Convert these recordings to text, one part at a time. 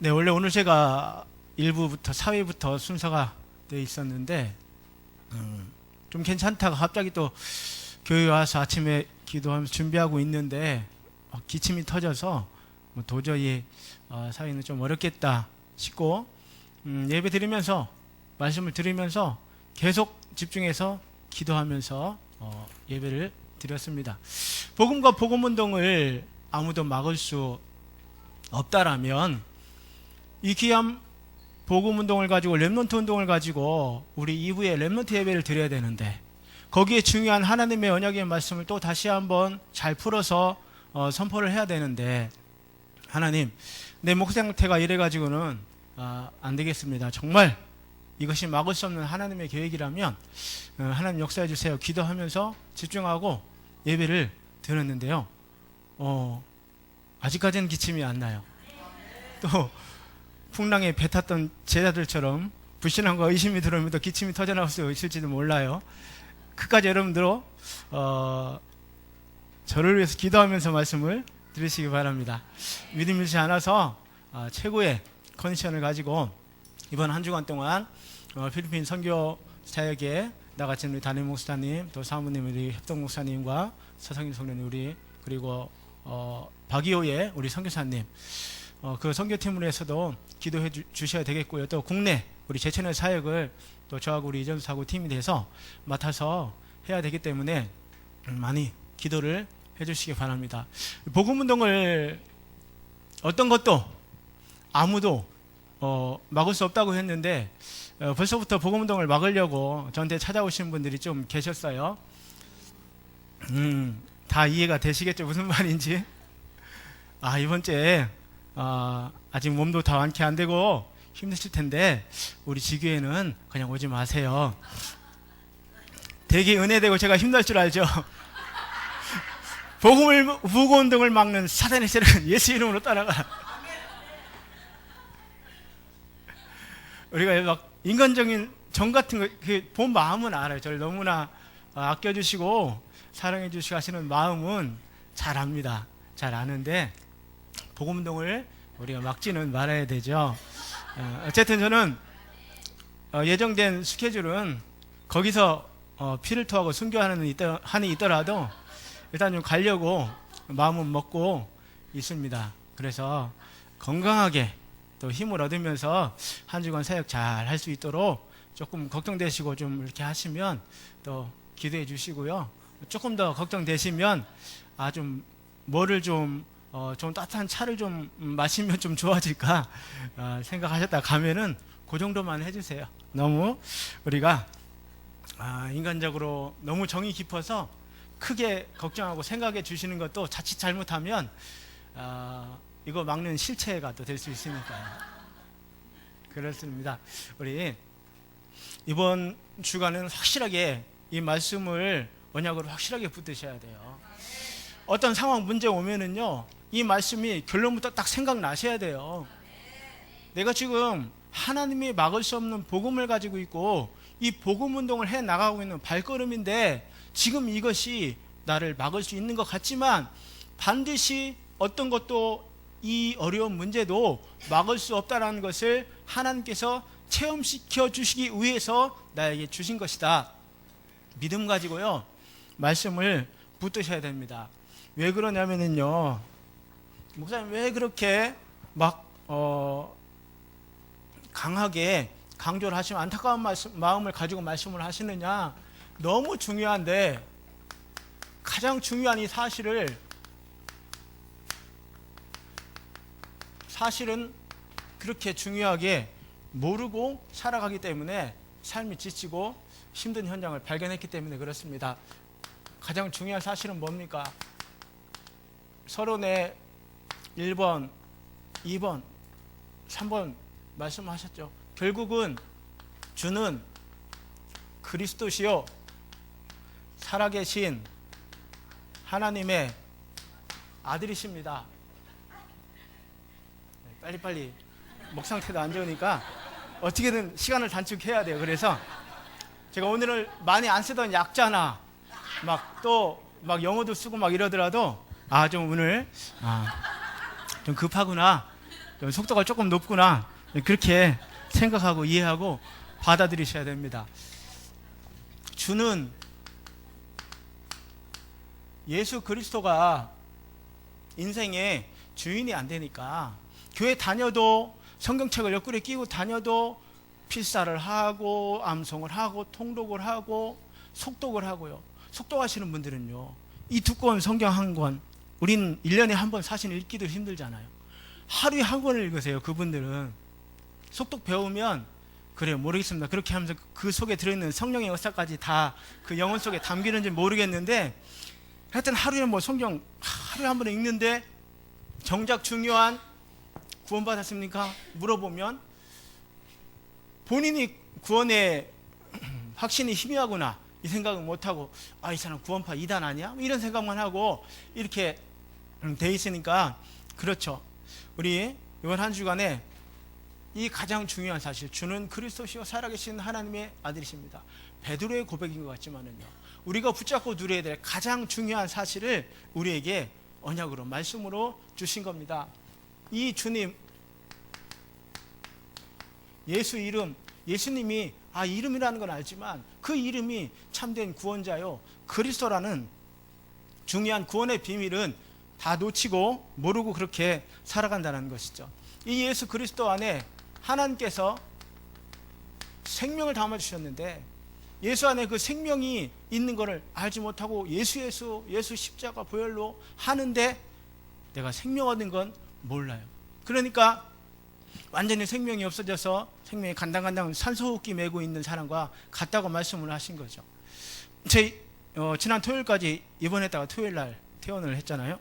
네, 원래 오늘 제가 1부부터 4회부터 순서가 돼 있었는데 좀 괜찮다가 갑자기 또 교회 와서 아침에 기도하면서 준비하고 있는데 기침이 터져서 도저히 사회는 좀 어렵겠다 싶고 예배 드리면서 말씀을 들으면서 계속 집중해서 기도하면서 예배를 드렸습니다. 복음과 복음운동을 아무도 막을 수 없다라면 이 귀한 복음운동을 가지고 렘넌트 운동을 가지고 우리 이후에 렘넌트 예배를 드려야 되는데 거기에 중요한 하나님의 언약의 말씀을 또 다시 한번 잘 풀어서 선포를 해야 되는데 하나님 내 목 상태가 이래가지고는 안 되겠습니다. 정말 이것이 막을 수 없는 하나님의 계획이라면 하나님 역사해 주세요. 기도하면서 집중하고 예배를 드렸는데요. 아직까지는 기침이 안 나요. 또 풍랑에 배 탔던 제자들처럼 불신함과 의심이 들어오면 또 기침이 터져나올 수 있을지도 몰라요. 끝까지 여러분들 저를 위해서 기도하면서 말씀을 들으시기 바랍니다. 믿음이 잃지 않아서 최고의 컨디션을 가지고 이번 한 주간 동안 필리핀 선교 사역에 나가신 우리 담임 목사님, 또 사모님 우리 협동 목사님과 서성인 성도님 우리 그리고 박이호의 우리 선교사님 그 선교팀으로 해서도 기도해 주셔야 되겠고요. 또 국내 우리 제천의 사역을 또 저하고 우리 이전수 사고 팀이 돼서 맡아서 해야 되기 때문에 많이 기도를 해 주시기 바랍니다. 복음운동을 어떤 것도 아무도 막을 수 없다고 했는데 벌써부터 복음운동을 막으려고 저한테 찾아오신 분들이 좀 계셨어요. 다 이해가 되시겠죠? 무슨 말인지. 이번 주에 아직 몸도 다 완쾌 안 되고 힘드실 텐데 우리 지교회는 그냥 오지 마세요. 되게 은혜되고 제가 힘들 줄 알죠? 복음운동을 막는 사단의 세력은 예수 이름으로 따라가. 우리가 막 인간적인 정 같은 거 본 마음은 알아요. 저를 너무나 아껴주시고 사랑해주시고 하시는 마음은 잘 압니다. 잘 아는데 복음운동을 우리가 막지는 말아야 되죠. 어쨌든 저는 예정된 스케줄은 거기서 피를 토하고 순교하는 한이 있더라도 일단 좀 가려고 마음은 먹고 있습니다. 그래서 건강하게 또 힘을 얻으면서 한 주간 사역 잘 할 수 있도록 조금 걱정되시고 좀 이렇게 하시면 또 기도해 주시고요. 조금 더 걱정되시면 좀 뭐를 좀 따뜻한 차를 좀 마시면 좀 좋아질까 생각하셨다 가면은 그 정도만 해주세요. 너무 우리가 인간적으로 너무 정이 깊어서 크게 걱정하고 생각해 주시는 것도 자칫 잘못하면 이거 막는 실체가 또 될 수 있으니까요. 그렇습니다. 우리 이번 주간은 확실하게 이 말씀을 언약으로 확실하게 붙드셔야 돼요. 어떤 상황 문제 오면은요 이 말씀이 결론부터 딱 생각나셔야 돼요. 내가 지금 하나님이 막을 수 없는 복음을 가지고 있고 이 복음 운동을 해 나가고 있는 발걸음인데 지금 이것이 나를 막을 수 있는 것 같지만 반드시 어떤 것도 이 어려운 문제도 막을 수 없다라는 것을 하나님께서 체험시켜 주시기 위해서 나에게 주신 것이다. 믿음 가지고요 말씀을 붙드셔야 됩니다. 왜 그러냐면요 목사님 왜 그렇게 막 강하게 강조를 하시면 안타까운 마음을 가지고 말씀을 하시느냐. 너무 중요한데 가장 중요한 이 사실은 그렇게 중요하게 모르고 살아가기 때문에 삶이 지치고 힘든 현장을 발견했기 때문에 그렇습니다. 가장 중요한 사실은 뭡니까? 서론에 1번, 2번, 3번 말씀하셨죠. 결국은 주는 그리스도시요 살아계신 하나님의 아들이십니다. 빨리빨리 목 상태도 안 좋으니까 어떻게든 시간을 단축해야 돼요. 그래서 제가 오늘은 많이 안 쓰던 약자나 막 영어도 쓰고 막 이러더라도 좀 오늘 좀 급하구나 속도가 조금 높구나. 그렇게 생각하고 이해하고 받아들이셔야 됩니다. 주는 예수 그리스도가 인생의 주인이 안 되니까 교회 다녀도 성경책을 옆구리에 끼고 다녀도 필사를 하고 암송을 하고 통독을 하고 속독을 하고요. 속독하시는 분들은요, 이 두꺼운 성경 한 권, 우린 1년에 한 번 사실 읽기도 힘들잖아요. 하루에 한 권을 읽으세요. 그분들은 속독 배우면 그래요, 모르겠습니다. 그렇게 하면서 그 속에 들어있는 성령의 역사까지 다 그 영혼 속에 담기는지 모르겠는데, 하여튼 하루에 뭐 성경 하루에 한 번 읽는데 정작 중요한 구원받았습니까? 물어보면 본인이 구원의 확신이 희미하구나 이 생각은 못하고, 이 사람 구원파 이단 아니야? 이런 생각만 하고 이렇게 돼 있으니까. 그렇죠. 우리 이번 한 주간에 이 가장 중요한 사실, 주는 그리스도시요 살아계신 하나님의 아들이십니다. 베드로의 고백인 것 같지만은요, 우리가 붙잡고 누려야 될 가장 중요한 사실을 우리에게 언약으로 말씀으로 주신 겁니다. 이 주님, 예수 이름, 예수님이 이름이라는 건 알지만 그 이름이 참된 구원자요 그리스도라는 중요한 구원의 비밀은 다 놓치고 모르고 그렇게 살아간다는 것이죠. 이 예수 그리스도 안에 하나님께서 생명을 담아주셨는데, 예수 안에 그 생명이 있는 것을 알지 못하고 예수 십자가 보혈로 하는데 내가 생명 얻은 건 몰라요. 그러니까 완전히 생명이 없어져서 생명이 간당간당 산소호흡기 메고 있는 사람과 같다고 말씀을 하신 거죠. 지난 토요일까지 입원했다가 토요일 날 퇴원을 했잖아요.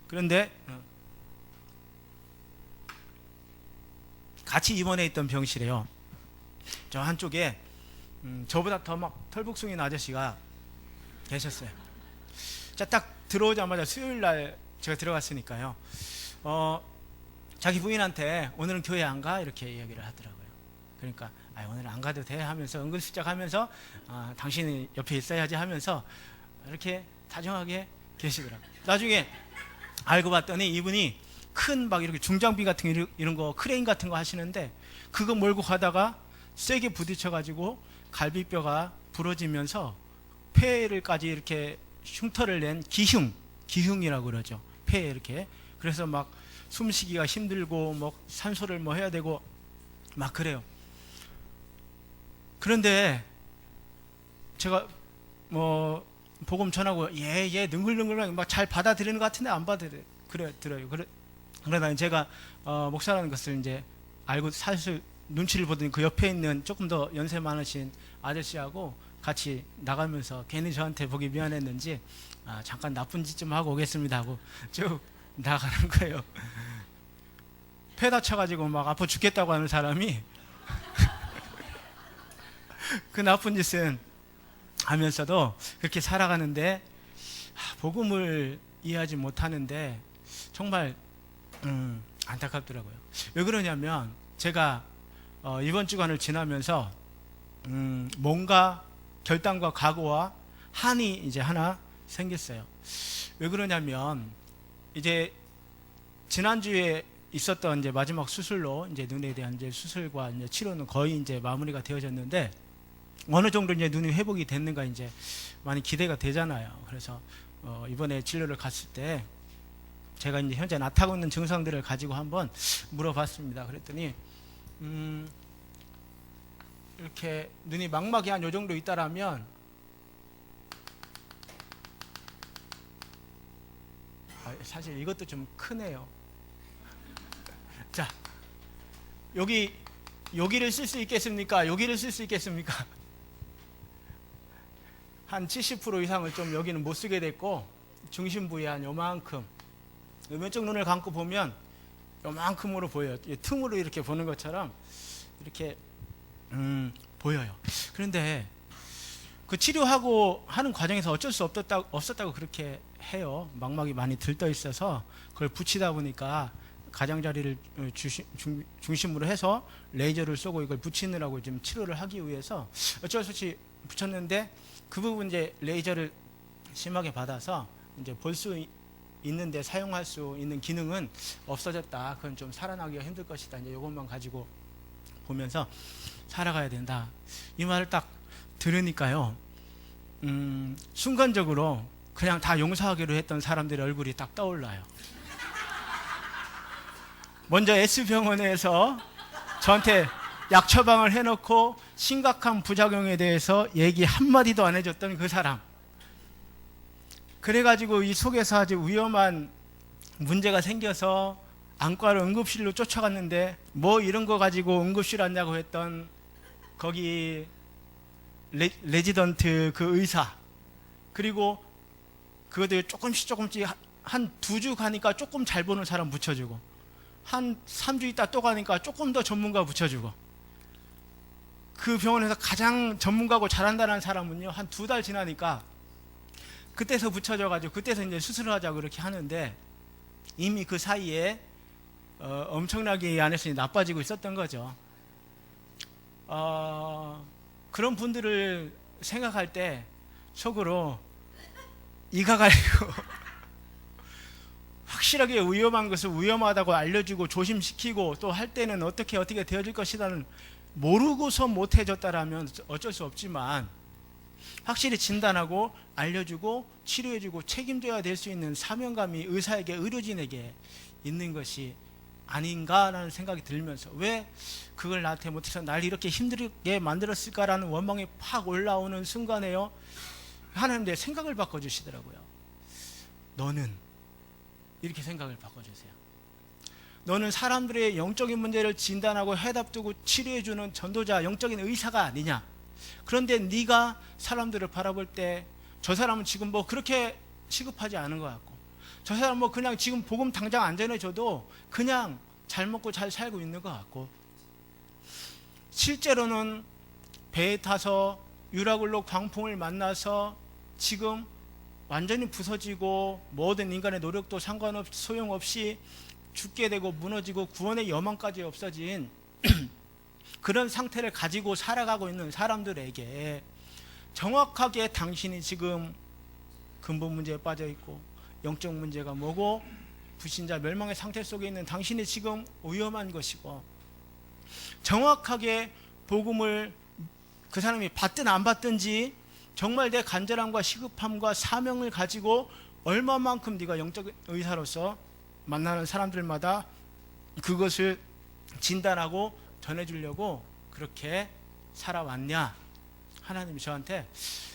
그런데 같이 입원해 있던 병실에요, 저 한쪽에 저보다 더 막 털북숭이는 아저씨가 계셨어요. 자, 딱 들어오자마자 수요일 날 제가 들어갔으니까요, 자기 부인한테 오늘은 교회 안 가? 이렇게 이야기를 하더라고요. 그러니까 오늘 안 가도 돼 하면서 은근슬쩍 하면서 당신이 옆에 있어야지 하면서 이렇게 다정하게 계시더라고요. 나중에 알고 봤더니 이분이 큰 막 이렇게 중장비 같은 이런 거 크레인 같은 거 하시는데, 그거 몰고 가다가 세게 부딪혀가지고 갈비뼈가 부러지면서 폐를까지 이렇게 흉터를 낸 기흉이라고 그러죠. 폐에 이렇게. 그래서 막 숨쉬기가 힘들고 뭐 산소를 뭐 해야 되고 막 그래요. 그런데 제가 뭐 복음 전하고 얘 능글능글 막 잘 받아들이는 것 같은데 안 받아들여요. 그러다 제가 목사라는 것을 이제 알고 사실 눈치를 보더니 그 옆에 있는 조금 더 연세 많으신 아저씨하고 같이 나가면서 괜히 저한테 보기 미안했는지 잠깐 나쁜 짓 좀 하고 오겠습니다 하고 쭉 나가는 거예요. 폐 다쳐가지고 막 아파 죽겠다고 하는 사람이 그 나쁜 짓은 하면서도 그렇게 살아가는데, 복음을 이해하지 못하는데 정말 안타깝더라고요. 왜 그러냐면 제가 이번 주간을 지나면서 뭔가 결단과 각오와 한이 이제 하나 생겼어요. 왜 그러냐면 이제 지난주에 있었던 이제 마지막 수술로 이제 눈에 대한 이제 수술과 이제 치료는 거의 이제 마무리가 되어졌는데, 어느 정도 이제 눈이 회복이 됐는가 이제 많이 기대가 되잖아요. 그래서 이번에 진료를 갔을 때 제가 이제 현재 나타나고 있는 증상들을 가지고 한번 물어봤습니다. 그랬더니 이렇게 눈이 망막이 한 요 정도 있다라면 사실 이것도 좀 크네요. 자, 여기를 쓸 수 있겠습니까? 여기를 쓸 수 있겠습니까? 한 70% 이상을 좀 여기는 못 쓰게 됐고, 중심 부위 한 요만큼, 왼쪽 눈을 감고 보면 요만큼으로 보여요. 틈으로 이렇게 보는 것처럼 이렇게 보여요. 그런데 그 치료하고 하는 과정에서 어쩔 수 없었다고 그렇게 해요. 망막이 많이 들떠 있어서 그걸 붙이다 보니까 가장자리를 중심으로 해서 레이저를 쏘고 이걸 붙이느라고 지금 치료를 하기 위해서 어쩔 수 없이 붙였는데, 그 부분 이제 레이저를 심하게 받아서 이제 볼 수 있는데 사용할 수 있는 기능은 없어졌다. 그건 좀 살아나기가 힘들 것이다. 이제 이것만 가지고 보면서 살아가야 된다. 이 말을 딱 들으니까요. 순간적으로 그냥 다 용서하기로 했던 사람들의 얼굴이 딱 떠올라요. 먼저 S병원에서 저한테 약 처방을 해놓고 심각한 부작용에 대해서 얘기 한마디도 안 해줬던 그 사람. 그래가지고 이 속에서 아주 위험한 문제가 생겨서 안과로 응급실로 쫓아갔는데 뭐 이런 거 가지고 응급실 왔냐고 했던 거기 레지던트 그 의사, 그리고 그것들 조금씩 한 2주 가니까 조금 잘 보는 사람 붙여주고, 한 3주 있다 또 가니까 조금 더 전문가 붙여주고, 그 병원에서 가장 전문가고 잘한다는 사람은요 한 2달 지나니까 그때서 붙여져가지고 그때서 이제 수술을 하자고 그렇게 하는데, 이미 그 사이에 엄청나게 이 안에서 나빠지고 있었던 거죠. 그런 분들을 생각할 때 속으로 이가 갈리고 확실하게 위험한 것을 위험하다고 알려주고 조심시키고, 또 할 때는 어떻게 되어질 것이라는 모르고서 못해줬다라면 어쩔 수 없지만, 확실히 진단하고 알려주고 치료해주고 책임져야 될 수 있는 사명감이 의사에게, 의료진에게 있는 것이 아닌가라는 생각이 들면서, 왜 그걸 나한테 못해서 날 이렇게 힘들게 만들었을까라는 원망이 팍 올라오는 순간에요, 하나님 내 생각을 바꿔주시더라고요. 너는 이렇게 생각을 바꿔주세요. 너는 사람들의 영적인 문제를 진단하고 해답두고 치료해주는 전도자, 영적인 의사가 아니냐. 그런데 네가 사람들을 바라볼 때 저 사람은 지금 뭐 그렇게 시급하지 않은 것 같고, 저 사람은 뭐 그냥 지금 복음 당장 안 전해줘도 그냥 잘 먹고 잘 살고 있는 것 같고, 실제로는 배에 타서 유라굴로 광풍을 만나서 지금 완전히 부서지고 모든 인간의 노력도 소용없이 죽게 되고 무너지고 구원의 여망까지 없어진 그런 상태를 가지고 살아가고 있는 사람들에게 정확하게 당신이 지금 근본 문제에 빠져 있고 영적 문제가 뭐고 불신자 멸망의 상태 속에 있는 당신이 지금 위험한 것이고, 정확하게 복음을 그 사람이 받든 안 받든지 정말 내 간절함과 시급함과 사명을 가지고 얼마만큼 네가 영적 의사로서 만나는 사람들마다 그것을 진단하고 전해주려고 그렇게 살아왔냐. 하나님이 저한테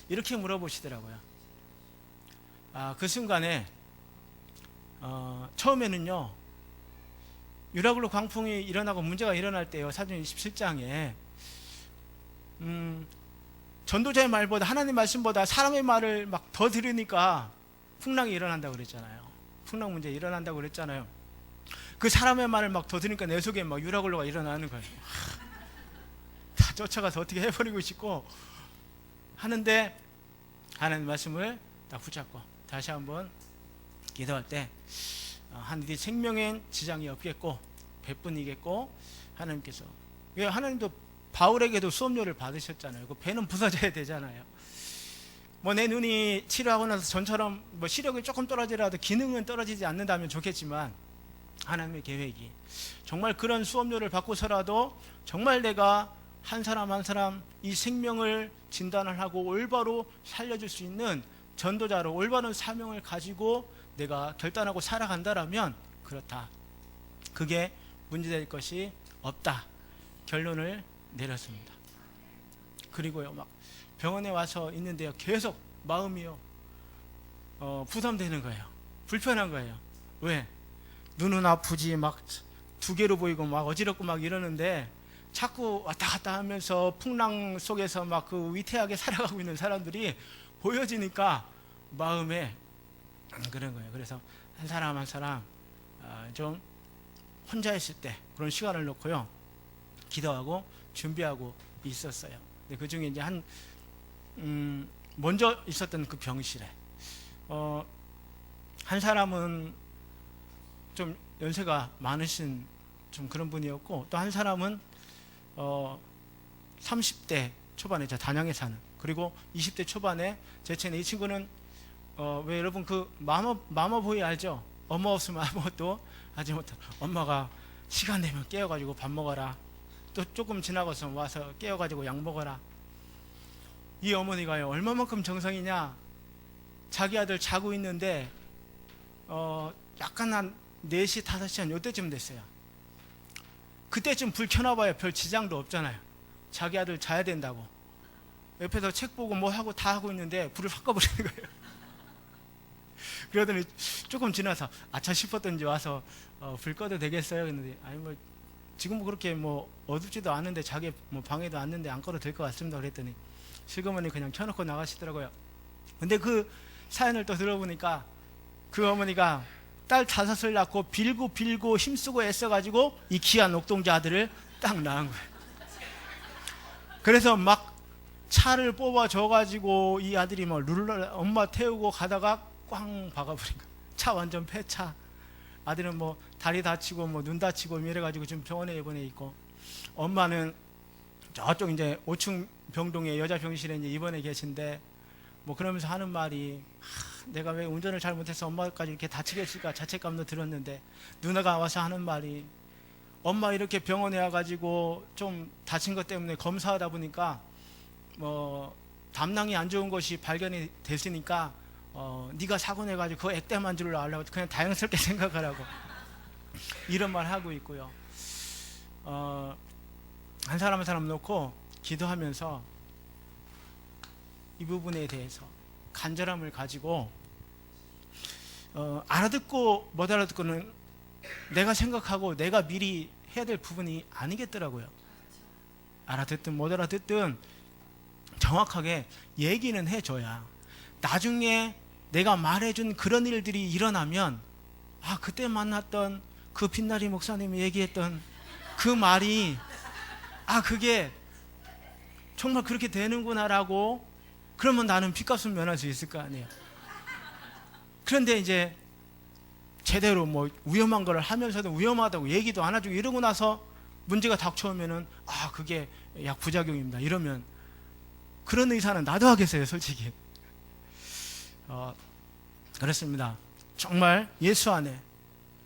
이렇게 물어보시더라고요. 그 순간에 처음에는요, 유라굴로 광풍이 일어나고 문제가 일어날 때요, 사도행 27장에 전도자의 말보다, 하나님 말씀보다 사람의 말을 막 더 들으니까 풍랑이 일어난다고 그랬잖아요. 풍랑 문제 일어난다고 그랬잖아요. 그 사람의 말을 막 더 들으니까 내 속에 막 유라굴로가 일어나는 거예요. 다 쫓아가서 어떻게 해버리고 싶고 하는데, 하나님 말씀을 딱 붙잡고 다시 한번 기도할 때 네 생명엔 지장이 없겠고 배뿐이겠고, 하나님께서, 왜 하나님도 바울에게도 수업료를 받으셨잖아요. 그 배는 부서져야 되잖아요. 뭐 내 눈이 치료하고 나서 전처럼 뭐 시력이 조금 떨어지더라도 기능은 떨어지지 않는다면 좋겠지만, 하나님의 계획이 정말 그런 수업료를 받고서라도 정말 내가 한 사람 한 사람 이 생명을 진단을 하고 올바로 살려줄 수 있는 전도자로 올바른 사명을 가지고 내가 결단하고 살아간다라면 그렇다, 그게 문제될 것이 없다, 결론을 내렸습니다. 그리고요, 막 병원에 와서 있는데요, 계속 마음이요 부담되는 거예요. 불편한 거예요. 왜? 눈은 아프지 막 두 개로 보이고 막 어지럽고 막 이러는데, 자꾸 왔다 갔다 하면서 풍랑 속에서 막 그 위태하게 살아가고 있는 사람들이 보여지니까 마음에 그런 거예요. 그래서 한 사람 한 사람 좀 혼자 있을 때 그런 시간을 놓고요, 기도하고 준비하고 있었어요. 근데 그 중에 이제 먼저 있었던 그 병실에 한 사람은 좀 연세가 많으신 좀 그런 분이었고, 또 한 사람은 30대 초반에 단양에 사는, 그리고 20대 초반에 제 친구, 이 친구는 왜 여러분 그 마마보이 알죠? 엄마 없으면 아무것도 하지 못한. 엄마가 시간 되면 깨워가지고 밥 먹어라. 또 조금 지나고서 와서 깨워가지고 약 먹어라. 이 어머니가요, 얼마만큼 정성이냐. 자기 아들 자고 있는데 약간 한 4시 5시 한 요때쯤 됐어요. 그때쯤 불 켜놔봐야 별 지장도 없잖아요. 자기 아들 자야 된다고 옆에서 책 보고 뭐 하고 다 하고 있는데 불을 확 꺼버리는 거예요. 그러더니 조금 지나서 아차 싶었던지 와서 불 꺼도 되겠어요? 그랬는데 아니 뭐 지금 뭐 그렇게 뭐 어둡지도 않은데 자기 뭐 방에도 왔는데 안 꺼도 될 것 같습니다. 그랬더니 시어머니 그냥 켜놓고 나가시더라고요. 근데 그 사연을 또 들어보니까 그 어머니가 딸 5을 낳고 빌고 힘쓰고 애써가지고 이 귀한 옥동자 아들을 딱 낳은 거예요. 그래서 막 차를 뽑아줘가지고 이 아들이 뭐 엄마 태우고 가다가 꽝 박아버린 거예요. 차 완전 폐차. 아들은 뭐 다리 다치고 뭐 눈 다치고 이래가지고 지금 병원에 입원해 있고, 엄마는 저쪽 이제 5층 병동에 여자 병실에 이제 입원해 계신데 뭐 그러면서 하는 말이 내가 왜 운전을 잘못해서 엄마까지 이렇게 다치게 했을까 자책감도 들었는데, 누나가 와서 하는 말이 엄마 이렇게 병원에 와가지고 좀 다친 것 때문에 검사하다 보니까 뭐 담낭이 안 좋은 것이 발견이 됐으니까 네가 사고 내가지고 그거 액땜한 줄로 알라고 그냥 다행스럽게 생각하라고 이런 말 하고 있고요. 한 사람 한 사람 놓고 기도하면서 이 부분에 대해서 간절함을 가지고 알아듣고 못 알아듣고는 내가 생각하고 내가 미리 해야 될 부분이 아니겠더라고요. 알아듣든 못 알아듣든 정확하게 얘기는 해줘야 나중에 내가 말해준 그런 일들이 일어나면 그때 만났던 그 빛나리 목사님이 얘기했던 그 말이 그게 정말 그렇게 되는구나라고, 그러면 나는 핏값을 면할 수 있을 거 아니에요. 그런데 이제 제대로 뭐 위험한 걸 하면서도 위험하다고 얘기도 안 해주고 이러고 나서 문제가 닥쳐오면은 그게 약 부작용입니다 이러면 그런 의사는 나도 하겠어요 솔직히. 그렇습니다. 정말 예수 안에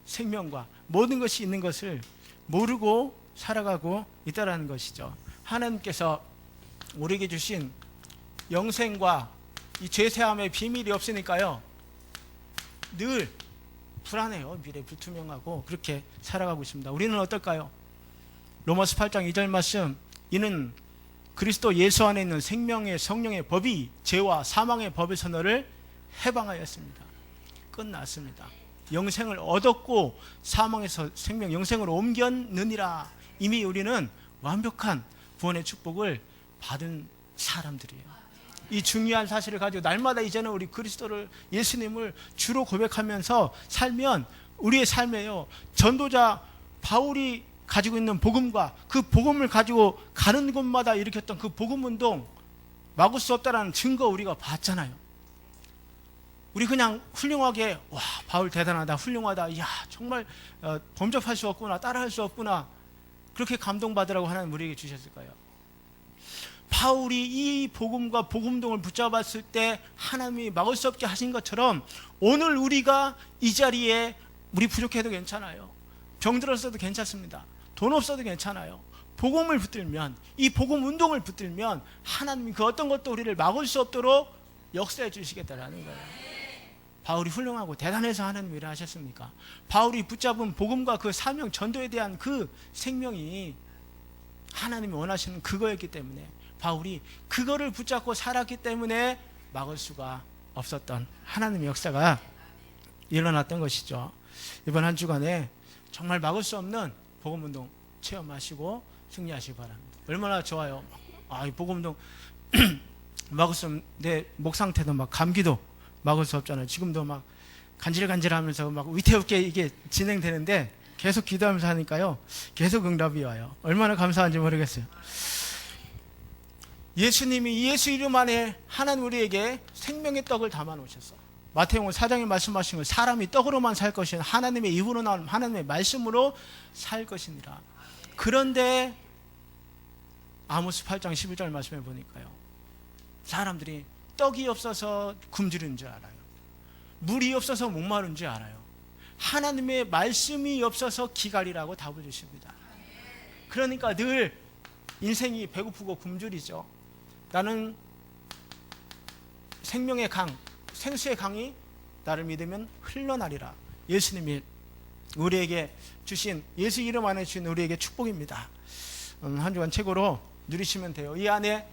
생명과 모든 것이 있는 것을 모르고 살아가고 있다라는 것이죠. 하나님께서 우리에게 주신 영생과 이 죄사함의 비밀이 없으니까요 늘 불안해요. 미래 불투명하고 그렇게 살아가고 있습니다. 우리는 어떨까요? 로마서 8장 2절 말씀, 이는 그리스도 예수 안에 있는 생명의 성령의 법이 죄와 사망의 법에서 너를 해방하였습니다. 끝났습니다. 영생을 얻었고 사망에서 생명 영생으로 옮겼느니라. 이미 우리는 완벽한 구원의 축복을 받은 사람들이에요. 이 중요한 사실을 가지고 날마다 이제는 우리 그리스도를, 예수님을 주로 고백하면서 살면 우리의 삶에요 전도자 바울이 가지고 있는 복음과 그 복음을 가지고 가는 곳마다 일으켰던 그 복음운동 막을 수 없다라는 증거 우리가 봤잖아요. 우리 그냥 훌륭하게 바울 대단하다, 훌륭하다, 이야 정말 범접할 수 없구나, 따라할 수 없구나, 그렇게 감동받으라고 하나님 우리에게 주셨을까요? 바울이 이 복음과 복음동을 붙잡았을 때 하나님이 막을 수 없게 하신 것처럼 오늘 우리가 이 자리에 우리 부족해도 괜찮아요. 병들었어도 괜찮습니다. 돈 없어도 괜찮아요. 복음을 붙들면, 이 복음 운동을 붙들면 하나님이 그 어떤 것도 우리를 막을 수 없도록 역사해 주시겠다라는 거예요. 바울이 훌륭하고 대단해서 하나님 일을 하셨습니까? 바울이 붙잡은 복음과 그 사명 전도에 대한 그 생명이 하나님이 원하시는 그거였기 때문에 바울이 그거를 붙잡고 살았기 때문에 막을 수가 없었던 하나님의 역사가 일어났던 것이죠. 이번 한 주간에 정말 막을 수 없는 복음운동 체험하시고 승리하시기 바랍니다. 얼마나 좋아요. 이 복음운동 막을 수 없는, 내 목 상태도 막 감기도 막을 수 없잖아요. 지금도 막 간질간질하면서 막 위태롭게 이게 진행되는데 계속 기도하면서 하니까요 계속 응답이 와요. 얼마나 감사한지 모르겠어요. 예수님이 예수 이름 안에 하나님 우리에게 생명의 떡을 담아 놓으셨어. 마태복음 4장에 말씀하신 것, 사람이 떡으로만 살 것이 아니라 하나님의 입으로 나오는 하나님의 말씀으로 살 것이니라. 그런데 아모스 8장 11절 말씀해 보니까요 사람들이 떡이 없어서 굶주린 줄 알아요. 물이 없어서 목마른 줄 알아요. 하나님의 말씀이 없어서 기갈이라고 답을 주십니다. 그러니까 늘 인생이 배고프고 굶주리죠. 나는 생명의 강, 생수의 강이 나를 믿으면 흘러나리라. 예수님이 우리에게 주신, 예수 이름 안에 주신 우리에게 축복입니다. 한 주간 최고로 누리시면 돼요. 이 안에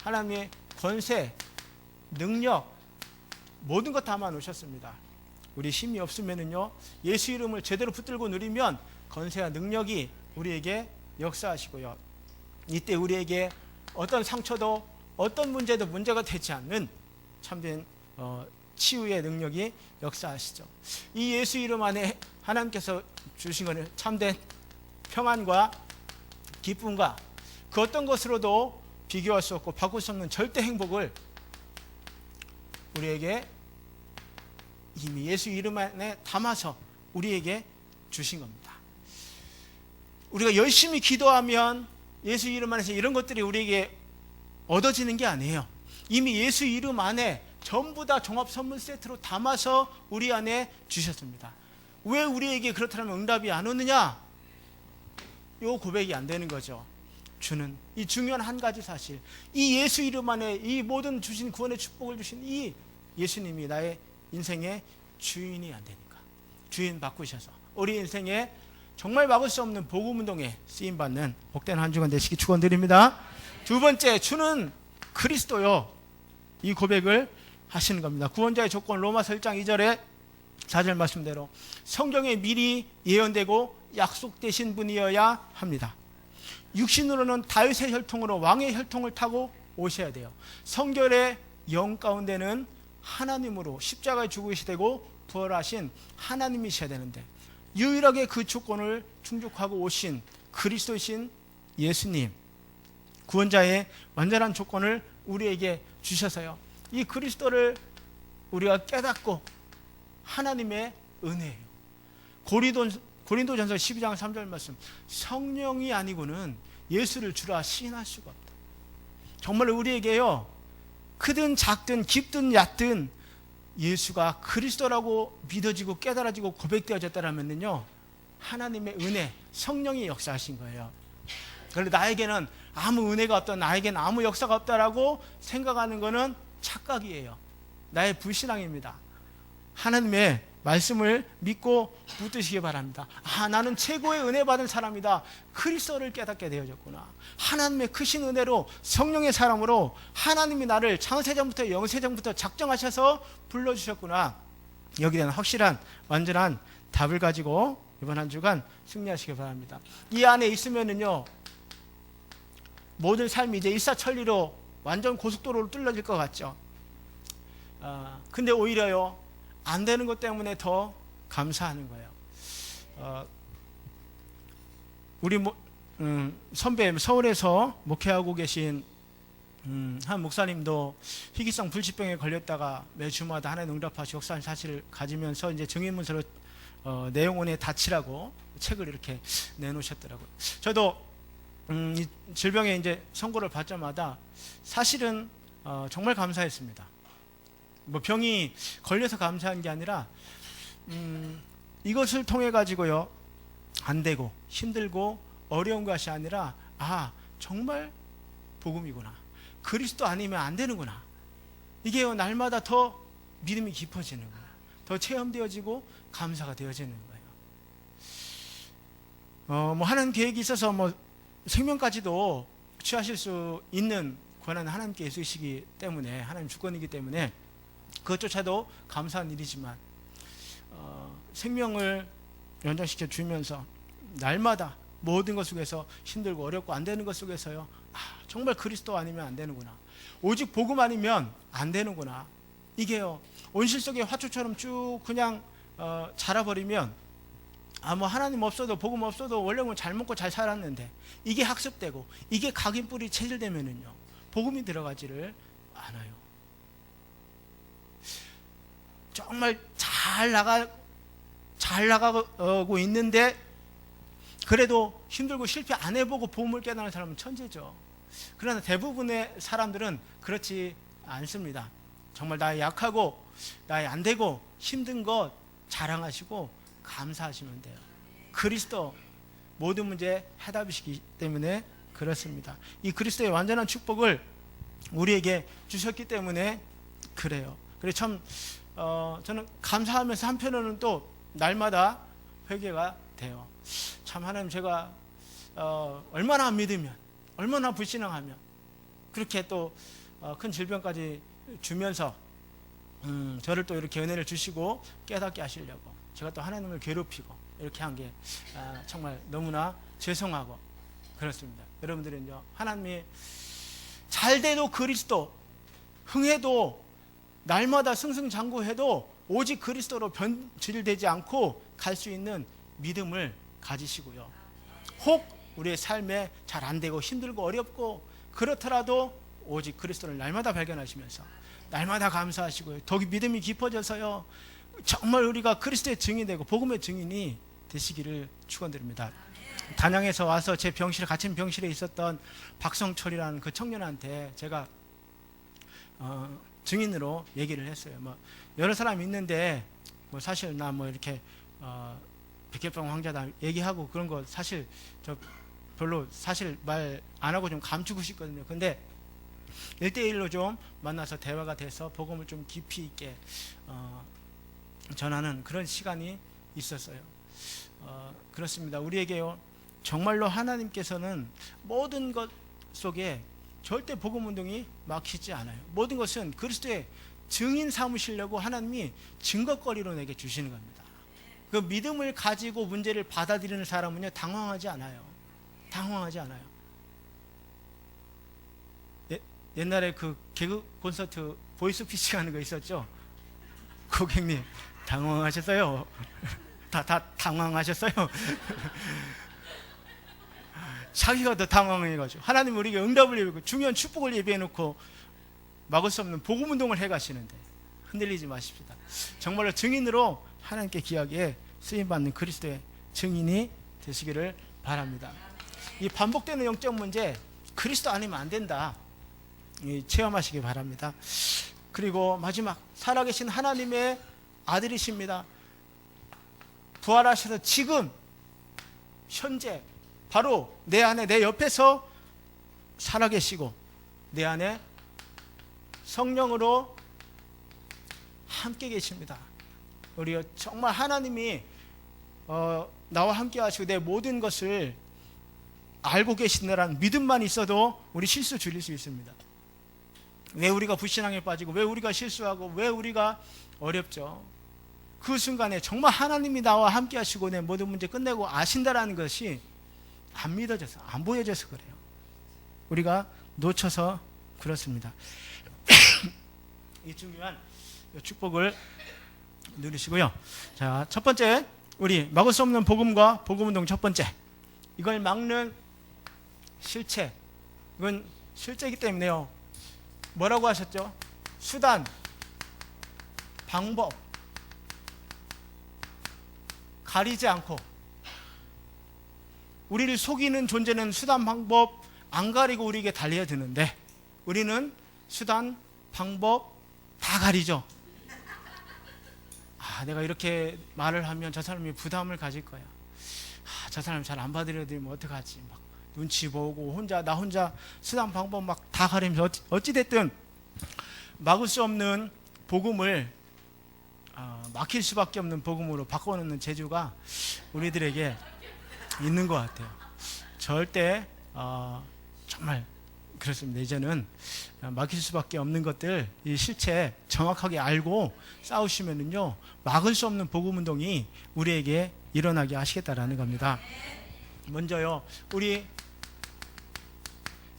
하나님의 권세, 능력, 모든 것 담아 놓으셨습니다. 우리 힘이 없으면은요, 예수 이름을 제대로 붙들고 누리면 권세와 능력이 우리에게 역사하시고요, 이때 우리에게 어떤 상처도 어떤 문제도 문제가 되지 않는 참된 치유의 능력이 역사하시죠. 이 예수 이름 안에 하나님께서 주신 것은 참된 평안과 기쁨과 그 어떤 것으로도 비교할 수 없고 바꿀 수 없는 절대 행복을 우리에게 이미 예수 이름 안에 담아서 우리에게 주신 겁니다. 우리가 열심히 기도하면 예수 이름 안에서 이런 것들이 우리에게 얻어지는 게 아니에요. 이미 예수 이름 안에 전부 다 종합 선물 세트로 담아서 우리 안에 주셨습니다. 왜 우리에게 그렇다면 응답이 안 오느냐? 이 고백이 안 되는 거죠. 주는 이 중요한 한 가지 사실, 이 예수 이름 안에 이 모든 주신 구원의 축복을 주신 이 예수님이 나의 인생의 주인이 안 되니까 주인 바꾸셔서 우리 인생에 정말 막을 수 없는 복음운동에 쓰임받는 복된 한 주간 되시기 축원드립니다. 두 번째, 주는 그리스도요. 이 고백을 하시는 겁니다. 구원자의 조건, 로마서 1장 2절에 4절 말씀대로 성경에 미리 예언되고 약속되신 분이어야 합니다. 육신으로는 다윗의 혈통으로 왕의 혈통을 타고 오셔야 돼요. 성결의 영 가운데는 하나님으로 십자가에 죽으시되고 부활하신 하나님이셔야 되는데, 유일하게 그 조건을 충족하고 오신 그리스도이신 예수님, 구원자의 완전한 조건을 우리에게 주셔서요, 이 그리스도를 우리가 깨닫고 하나님의 은혜예요. 고린도전서 12장 3절 말씀, 성령이 아니고는 예수를 주라 시인할 수가 없다. 정말 우리에게요, 크든 작든 깊든 얕든 예수가 그리스도라고 믿어지고 깨달아지고 고백되어졌다면요, 하나님의 은혜, 성령이 역사하신 거예요. 그런데 나에게는 아무 은혜가 없다, 나에게는 아무 역사가 없다라고 생각하는 것은 착각이에요. 나의 불신앙입니다. 하나님의 말씀을 믿고 붙드시기 바랍니다. 나는 최고의 은혜 받은 사람이다. 그리스도를 깨닫게 되어졌구나. 하나님의 크신 은혜로 성령의 사람으로 하나님이 나를 창세전부터 영세전부터 작정하셔서 불러주셨구나. 여기에 대한 확실한 완전한 답을 가지고 이번 한 주간 승리하시기 바랍니다. 이 안에 있으면은요, 모든 삶이 이제 일사천리로 완전 고속도로로 뚫려질 것 같죠. 근데 오히려요, 안 되는 것 때문에 더 감사하는 거예요. 우리 선배, 서울에서 목회하고 계신 한 목사님도 희귀성 불치병에 걸렸다가 매주마다 하나님 응답하시고 역사한 사실을 가지면서 이제 증인문서로 내용원에 다치라고 책을 이렇게 내놓으셨더라고요. 저도 이 질병에 이제 선고를 받자마자 사실은 정말 감사했습니다. 뭐 병이 걸려서 감사한 게 아니라 이것을 통해 가지고요, 안 되고 힘들고 어려운 것이 아니라 정말 복음이구나, 그리스도 아니면 안 되는구나, 이게요, 날마다 더 믿음이 깊어지는 거예요. 더 체험되어지고 감사가 되어지는 거예요. 뭐 하나님 계획이 있어서 뭐 생명까지도 취하실 수 있는 권한은 하나님께 있으시기 때문에, 하나님 주권이기 때문에 그것조차도 감사한 일이지만 생명을 연장시켜 주면서 날마다 모든 것 속에서 힘들고 어렵고 안 되는 것 속에서요, 정말 그리스도 아니면 안 되는구나, 오직 복음 아니면 안 되는구나, 이게요, 온실 속의 화초처럼 쭉 그냥 자라버리면 뭐 하나님 없어도 복음 없어도 원래 잘 먹고 잘 살았는데, 이게 학습되고 이게 각인뿌리 체질되면은요, 복음이 들어가지를 않아요. 정말 잘 나가고 있는데 그래도 힘들고 실패 안 해보고 복음을 깨달은 사람은 천재죠. 그러나 대부분의 사람들은 그렇지 않습니다. 정말 나의 약하고 나의 안 되고 힘든 것 자랑하시고 감사하시면 돼요. 그리스도 모든 문제 해답이시기 때문에 그렇습니다. 이 그리스도의 완전한 축복을 우리에게 주셨기 때문에 그래요. 그래서 참 저는 감사하면서 한편으로는 또 날마다 회개가 돼요. 참 하나님, 제가 얼마나 믿으면, 얼마나 불신앙하면 그렇게 또 큰 질병까지 주면서 저를 또 이렇게 은혜를 주시고 깨닫게 하시려고 제가 또 하나님을 괴롭히고 이렇게 한 게 정말 너무나 죄송하고 그렇습니다. 여러분들은요, 하나님이 잘 돼도 그리스도, 흥해도 날마다 승승장구해도 오직 그리스도로 변질되지 않고 갈 수 있는 믿음을 가지시고요. 혹 우리의 삶에 잘 안 되고 힘들고 어렵고 그렇더라도 오직 그리스도를 날마다 발견하시면서 날마다 감사하시고요. 더 믿음이 깊어져서요, 정말 우리가 그리스도의 증인이 되고 복음의 증인이 되시기를 축원드립니다. 단양에서 와서 제 병실에, 같은 병실에 있었던 박성철이라는 그 청년한테 제가 증인으로 얘기를 했어요. 뭐 여러 사람 있는데 뭐 사실 나 뭐 이렇게 백혈병 환자다 얘기하고 그런 거 사실 저 별로 사실 말 안 하고 좀 감추고 싶거든요. 근데 1대1로 좀 만나서 대화가 돼서 복음을 좀 깊이 있게 전하는 그런 시간이 있었어요. 그렇습니다. 우리에게요, 정말로 하나님께서는 모든 것 속에 절대 복음 운동이 막히지 않아요. 모든 것은 그리스도의 증인 삼으시려고 하나님이 증거거리로 내게 주시는 겁니다. 그 믿음을 가지고 문제를 받아들이는 사람은요, 당황하지 않아요. 당황하지 않아요. 옛날에 그 개그 콘서트 보이스피싱 하는 거 있었죠? 고객님 당황하셨어요? 다 당황하셨어요? 자기가 더 당황해가지고 하나님 우리에게 응답을 예비하고 중요한 축복을 예비해놓고 막을 수 없는 복음운동을 해가시는데 흔들리지 마십시다. 정말로 증인으로 하나님께 귀하게 쓰임받는 그리스도의 증인이 되시기를 바랍니다. 이 반복되는 영적 문제, 그리스도 아니면 안 된다, 체험하시기 바랍니다. 그리고 마지막, 살아계신 하나님의 아들이십니다. 부활하셔서 지금 현재 바로 내 안에, 내 옆에서 살아계시고 내 안에 성령으로 함께 계십니다. 우리 정말 하나님이 나와 함께 하시고 내 모든 것을 알고 계신다라는 믿음만 있어도 우리 실수 줄일 수 있습니다. 왜 우리가 불신앙에 빠지고, 왜 우리가 실수하고, 왜 우리가 어렵죠? 그 순간에 정말 하나님이 나와 함께 하시고 내 모든 문제 끝내고 아신다라는 것이 안 믿어져서, 안 보여져서 그래요. 우리가 놓쳐서 그렇습니다. 이 중요한 축복을 누리시고요. 자, 첫 번째, 우리 막을 수 없는 복음과 복음운동 첫 번째, 이걸 막는 실체, 이건 실제이기 때문에요. 뭐라고 하셨죠? 수단, 방법 가리지 않고, 우리를 속이는 존재는 수단, 방법 안 가리고 우리에게 달려야 되는데 우리는 수단, 방법 다 가리죠. 내가 이렇게 말을 하면 저 사람이 부담을 가질 거야. 저 사람 잘 안 받아들이면 어떡하지? 막 눈치 보고 나 혼자 수단, 방법 막 다 가리면서 어찌됐든 막을 수 없는 복음을 막힐 수밖에 없는 복음으로 바꿔놓는 재주가 우리들에게 있는 것 같아요. 절대 정말 그렇습니다. 이제는 막힐 수밖에 없는 것들, 이 실체 정확하게 알고 싸우시면은요, 막을 수 없는 복음 운동이 우리에게 일어나게 하시겠다라는 겁니다. 먼저요, 우리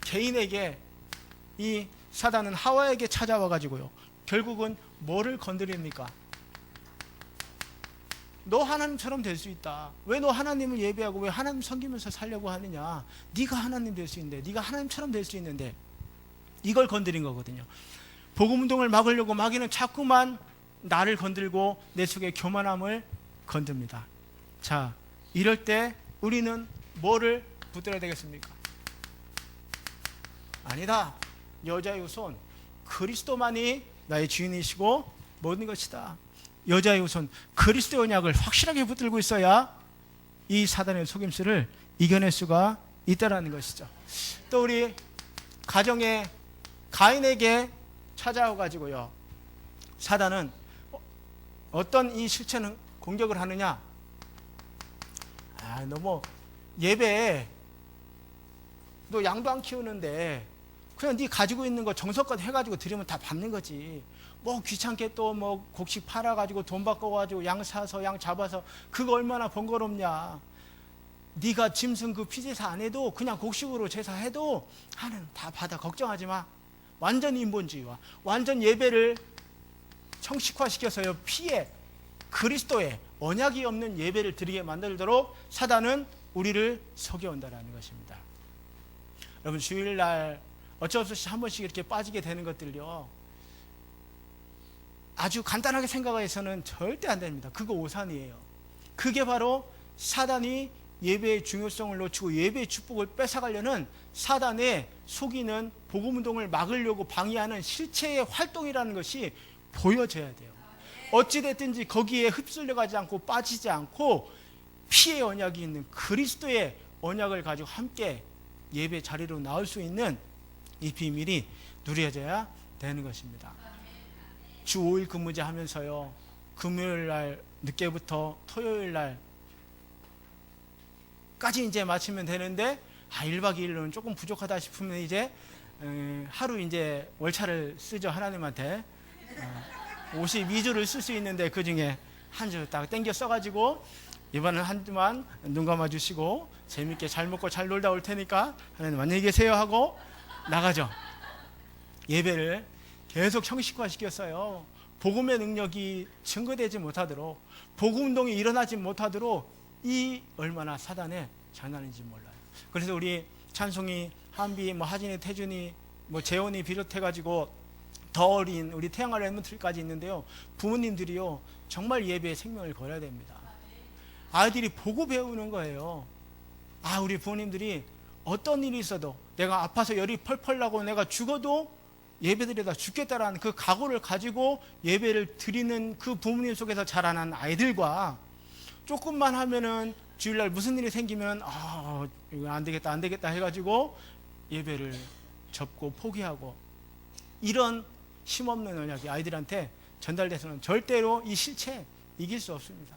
개인에게 이 사단은 하와에게 찾아와 가지고요, 결국은 뭐를 건드립니까? 너 하나님처럼 될 수 있다. 왜 너 하나님을 예배하고 왜 하나님 섬기면서 살려고 하느냐? 네가 하나님 될 수 있는데, 네가 하나님처럼 될 수 있는데, 이걸 건드린 거거든요. 복음 운동을 막으려고 마귀는 자꾸만 나를 건들고 내 속의 교만함을 건듭니다. 자, 이럴 때 우리는 뭐를 붙들어야 되겠습니까? 아니다. 여자의 손, 그리스도만이 나의 주인이시고 모든 것이다. 여자의 우선 그리스도의 언약을 확실하게 붙들고 있어야 이 사단의 속임수를 이겨낼 수가 있다라는 것이죠. 또 우리 가정에 가인에게 찾아와 가지고요, 사단은 어떤 이 실체는 공격을 하느냐? 너 뭐 예배에 너 양도 안 키우는데 그냥 네 가지고 있는 거 정성껏 해가지고 드리면 다 받는 거지. 뭐 귀찮게 또 뭐 곡식 팔아가지고 돈 바꿔가지고 양 사서 양 잡아서 그거 얼마나 번거롭냐. 네가 짐승 그 피제사 안 해도 그냥 곡식으로 제사해도 하나님 다 받아. 걱정하지 마. 완전 인본주의와 완전 예배를 형식화시켜서요, 피해 그리스도의 언약이 없는 예배를 드리게 만들도록 사단은 우리를 속여온다라는 것입니다. 여러분, 주일날 어쩔 수 없이 한 번씩 이렇게 빠지게 되는 것들요, 아주 간단하게 생각해서는 절대 안 됩니다. 그거 오산이에요. 그게 바로 사단이 예배의 중요성을 놓치고 예배의 축복을 뺏어가려는 사단의 속이는 복음운동을 막으려고 방해하는 실체의 활동이라는 것이 보여져야 돼요. 어찌됐든지 거기에 휩쓸려 가지 않고 빠지지 않고 피의 언약이 있는 그리스도의 언약을 가지고 함께 예배 자리로 나올 수 있는 이 비밀이 누려져야 되는 것입니다. 주 5일 근무제 하면서요, 금요일날 늦게부터 토요일날 까지 이제 마치면 되는데 1박 2일로는 조금 부족하다 싶으면 이제 하루 이제 월차를 쓰죠. 하나님한테 52주를 쓸 수 있는데 그 중에 한 주 딱 땡겨 써가지고 이번엔 한 주만 눈 감아 주시고 재밌게 잘 먹고 잘 놀다 올 테니까 하나님 안녕히 계세요 하고 나가죠. 예배를 계속 형식화시켰어요. 복음의 능력이 증거되지 못하도록, 복음 운동이 일어나지 못하도록 이 얼마나 사단의 장난인지 몰라요. 그래서 우리 찬송이, 한비, 하진이, 태준이, 재원이 비롯해가지고 더 어린 우리 태양아 랩런트까지 있는데요, 부모님들이요 정말 예배에 생명을 걸어야 됩니다. 아이들이 보고 배우는 거예요. 우리 부모님들이 어떤 일이 있어도 내가 아파서 열이 펄펄 나고 내가 죽어도 예배드리다 죽겠다라는 그 각오를 가지고 예배를 드리는 그 부모님 속에서 자라난 아이들과, 조금만 하면은 주일날 무슨 일이 생기면 이거 안 되겠다 해가지고 예배를 접고 포기하고, 이런 힘없는 언약이 아이들한테 전달돼서는 절대로 이 실체 이길 수 없습니다.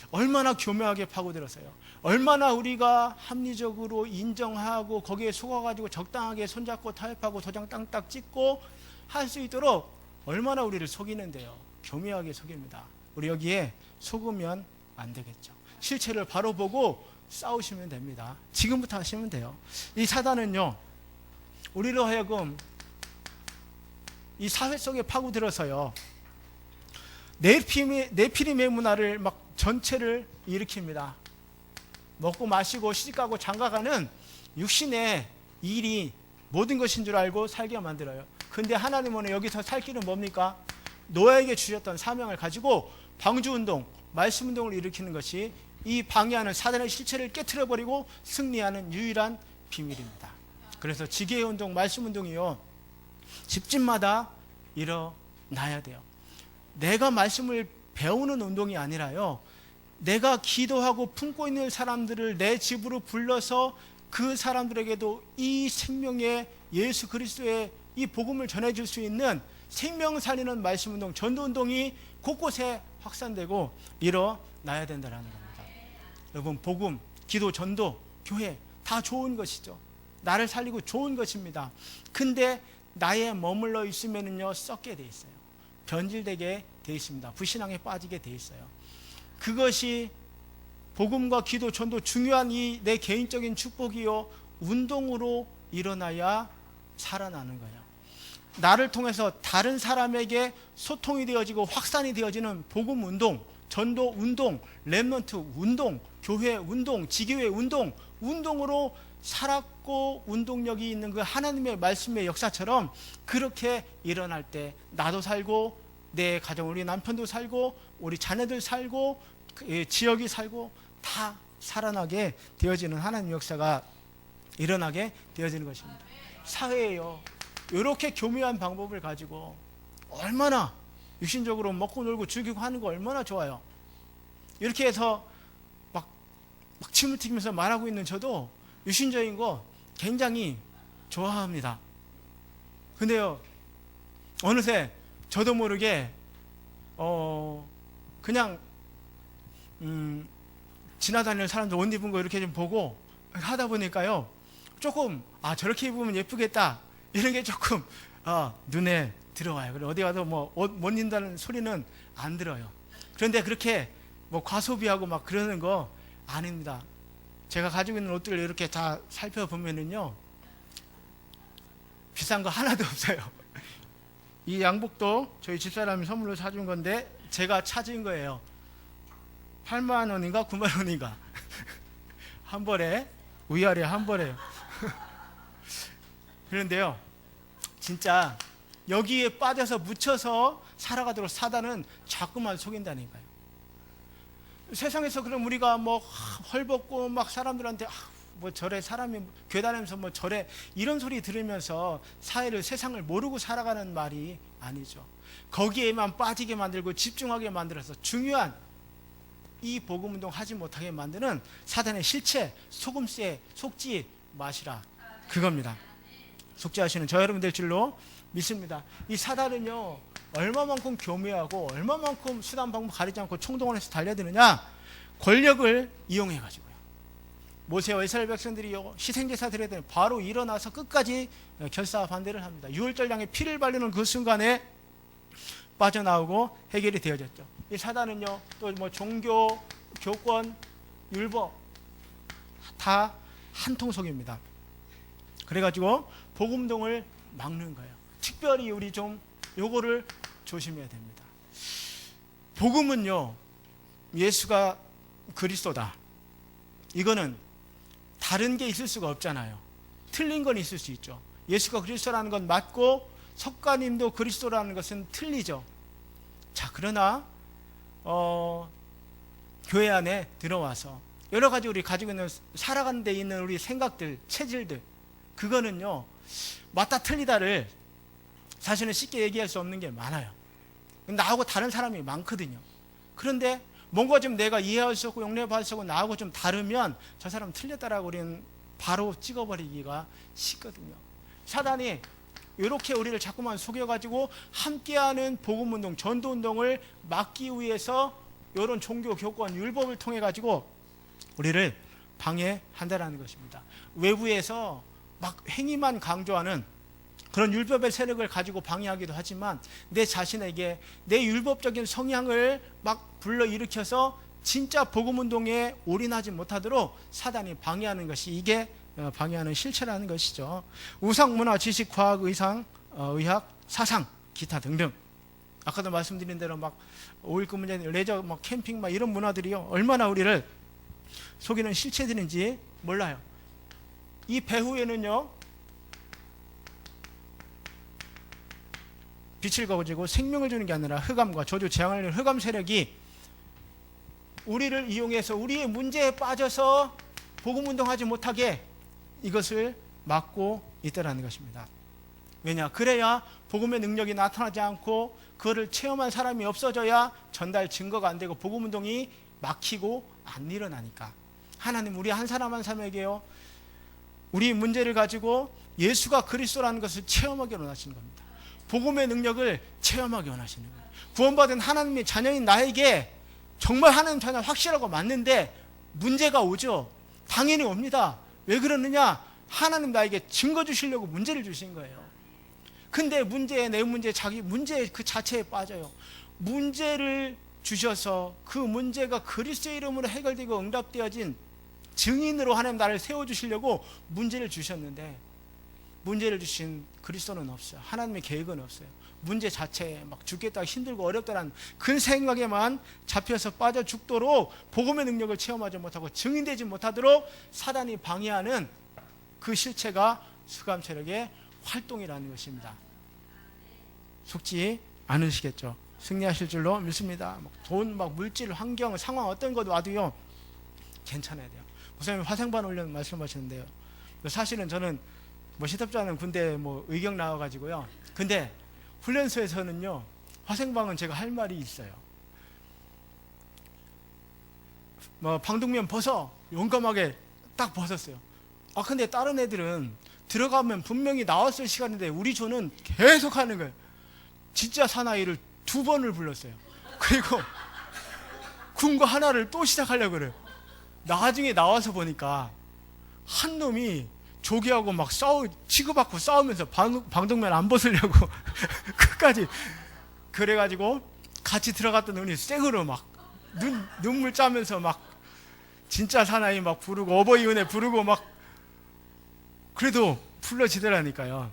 얼마나 교묘하게 파고들었어요. 얼마나 우리가 합리적으로 인정하고 거기에 속아가지고 적당하게 손잡고 타협하고 도장 땅딱 찍고 할 수 있도록 얼마나 우리를 속이는데요. 교묘하게 속입니다. 우리 여기에 속으면 안 되겠죠. 실체를 바로 보고 싸우시면 됩니다. 지금부터 하시면 돼요. 이 사단은요, 우리로 하여금 이 사회 속에 파고들어서요, 네피림의 문화를 막 전체를 일으킵니다. 먹고 마시고 시집가고 장가가는 육신의 일이 모든 것인 줄 알고 살게 만들어요. 근데 하나님은 여기서 살 길은 뭡니까? 노아에게 주셨던 사명을 가지고 방주운동, 말씀운동을 일으키는 것이 이 방해하는 사단의 실체를 깨트려버리고 승리하는 유일한 비밀입니다. 그래서 지계의 운동, 말씀운동이요, 집집마다 일어나야 돼요. 내가 말씀을 배우는 운동이 아니라요, 내가 기도하고 품고 있는 사람들을 내 집으로 불러서 그 사람들에게도 이 생명의 예수 그리스도의 이 복음을 전해줄 수 있는 생명 살리는 말씀운동, 전도운동이 곳곳에 확산되고 일어나야 된다는 겁니다. 여러분, 복음, 기도, 전도, 교회 다 좋은 것이죠. 나를 살리고 좋은 것입니다. 근데 나에 머물러 있으면요 썩게 돼 있어요. 변질되게 돼 있습니다. 불신앙에 빠지게 돼 있어요. 그것이 복음과 기도, 전도 중요한 이 내 개인적인 축복이요, 운동으로 일어나야 살아나는 거예요. 나를 통해서 다른 사람에게 소통이 되어지고 확산이 되어지는 복음 운동, 전도 운동, 랩런트 운동, 교회 운동, 지교회 운동, 운동으로 살았고 운동력이 있는 그 하나님의 말씀의 역사처럼 그렇게 일어날 때 나도 살고 내 가정, 우리 남편도 살고 우리 자녀들 살고 지역이 살고 다 살아나게 되어지는 하나님의 역사가 일어나게 되어지는 것입니다. 사회에요, 이렇게 교묘한 방법을 가지고 얼마나 육신적으로 먹고 놀고 죽이고 하는 거 얼마나 좋아요. 이렇게 해서 막 침을 튀기면서 말하고 있는 저도 육신적인 거 굉장히 좋아합니다. 근데요, 어느새 저도 모르게 그냥 지나다니는 사람들 옷 입은 거 이렇게 좀 보고 하다 보니까요, 조금 저렇게 입으면 예쁘겠다 이런 게 조금 눈에 들어와요. 그리고 어디 가서 뭐 옷 못 입는다는 소리는 안 들어요. 그런데 그렇게 뭐 과소비하고 막 그러는 거 아닙니다. 제가 가지고 있는 옷들을 이렇게 다 살펴보면은요, 비싼 거 하나도 없어요. 이 양복도 저희 집사람이 선물로 사준 건데 제가 찾은 거예요. 8만 원인가 9만 원인가 한 벌에, 위아래 한 벌에요. 그런데요, 진짜 여기에 빠져서 묻혀서 살아가도록 사단은 자꾸만 속인다니까요. 세상에서 그럼 우리가 뭐 헐벗고 막 사람들한테 뭐 저래, 사람이 괴담하면서 뭐 저래 이런 소리 들으면서 사회를, 세상을 모르고 살아가는 말이 아니죠. 거기에만 빠지게 만들고 집중하게 만들어서 중요한 이 복음운동 하지 못하게 만드는 사단의 실체, 속음새 속지 마시라, 그겁니다. 속죄하시는 저 여러분 될 줄로 믿습니다. 이 사단은요, 얼마만큼 교묘하고 얼마만큼 수단 방법 가리지 않고 총동원해서 달려드느냐, 권력을 이용해 가지고요. 모세와 이스라엘 백성들이요, 희생제사 드려야 되는 바로 일어나서 끝까지 결사 반대를 합니다. 유월절량에 피를 바르는 그 순간에 빠져나오고 해결이 되어졌죠. 이 사단은요, 또 뭐 종교, 교권, 율법 다 한통속입니다. 그래가지고 복음동을 막는 거예요. 특별히 우리 좀 요거를 조심해야 됩니다. 복음은요, 예수가 그리스도다, 이거는 다른 게 있을 수가 없잖아요. 틀린 건 있을 수 있죠. 예수가 그리스도라는 건 맞고 석가님도 그리스도라는 것은 틀리죠. 자, 그러나 교회 안에 들어와서 여러 가지 우리 가지고 있는, 살아가는 데 있는 우리 생각들, 체질들, 그거는요, 맞다 틀리다를 사실은 쉽게 얘기할 수 없는 게 많아요. 나하고 다른 사람이 많거든요. 그런데 뭔가 좀 내가 이해할 수 없고 용납할 수 없고 나하고 좀 다르면 저 사람 틀렸다라고 우리는 바로 찍어버리기가 쉽거든요. 사단이 이렇게 우리를 자꾸만 속여가지고 함께하는 복음운동, 전도운동을 막기 위해서 이런 종교, 교권, 율법을 통해 가지고 우리를 방해한다라는 것입니다. 외부에서 막 행위만 강조하는 그런 율법의 세력을 가지고 방해하기도 하지만 내 자신에게 내 율법적인 성향을 막 불러일으켜서 진짜 복음운동에 올인하지 못하도록 사단이 방해하는 것이, 이게 방해하는 실체라는 것이죠. 우상, 문화, 지식, 과학, 의학, 사상, 기타 등등. 아까도 말씀드린 대로 막 5일급 문제, 레저, 막 캠핑, 막 이런 문화들이요, 얼마나 우리를 속이는 실체들인지 몰라요. 이 배후에는요, 빛을 거두고 생명을 주는 게 아니라 흑암과 저주, 재앙을 내는 흑암 세력이 우리를 이용해서 우리의 문제에 빠져서 복음운동하지 못하게 이것을 막고 있다는 것입니다. 왜냐? 그래야 복음의 능력이 나타나지 않고 그거를 체험한 사람이 없어져야 전달 증거가 안 되고 복음운동이 막히고 안 일어나니까. 하나님 우리 한 사람 한 사람에게요, 우리 문제를 가지고 예수가 그리스도라는 것을 체험하기 원하시는 겁니다. 복음의 능력을 체험하기 원하시는 거예요. 구원받은 하나님의 자녀인 나에게 정말 하나님 자녀 확실하고 맞는데 문제가 오죠. 당연히 옵니다. 왜 그러느냐? 하나님 나에게 증거 주시려고 문제를 주신 거예요. 근데 문제에, 내 문제, 자기 문제 그 자체에 빠져요. 문제를 주셔서 그 문제가 그리스도의 이름으로 해결되고 응답되어진 증인으로 하나님 나를 세워주시려고 문제를 주셨는데, 문제를 주신 그리스도는 없어요. 하나님의 계획은 없어요. 문제 자체에 막 죽겠다, 힘들고 어렵다는 그 생각에만 잡혀서 빠져 죽도록 복음의 능력을 체험하지 못하고 증인되지 못하도록 사단이 방해하는 그 실체가 수감 세력의 활동이라는 것입니다. 속지 않으시겠죠? 승리하실 줄로 믿습니다. 돈, 물질, 환경, 상황 어떤 것 와도요, 괜찮아야 돼요. 목사님 화생반 훈련 말씀하시는데요, 사실은 저는 시답지 않은 군대 의경 나와가지고요. 근데 훈련소에서는요, 화생방은 제가 할 말이 있어요. 뭐 방독면 벗어, 용감하게 딱 벗었어요. 근데 다른 애들은 들어가면 분명히 나왔을 시간인데 우리 조는 계속 하는 거예요. 진짜 사나이를 2번을 불렀어요. 그리고 군거 하나를 또 시작하려고 그래요. 나중에 나와서 보니까 한 놈이 조개하고 막 치고받고 싸우면서 방독면 안 벗으려고 끝까지 그래가지고 같이 들어갔던 놈이 생으로 막 눈물 짜면서 막 진짜 사나이 막 부르고 어버이 은혜 부르고 막 그래도 풀러지더라니까요.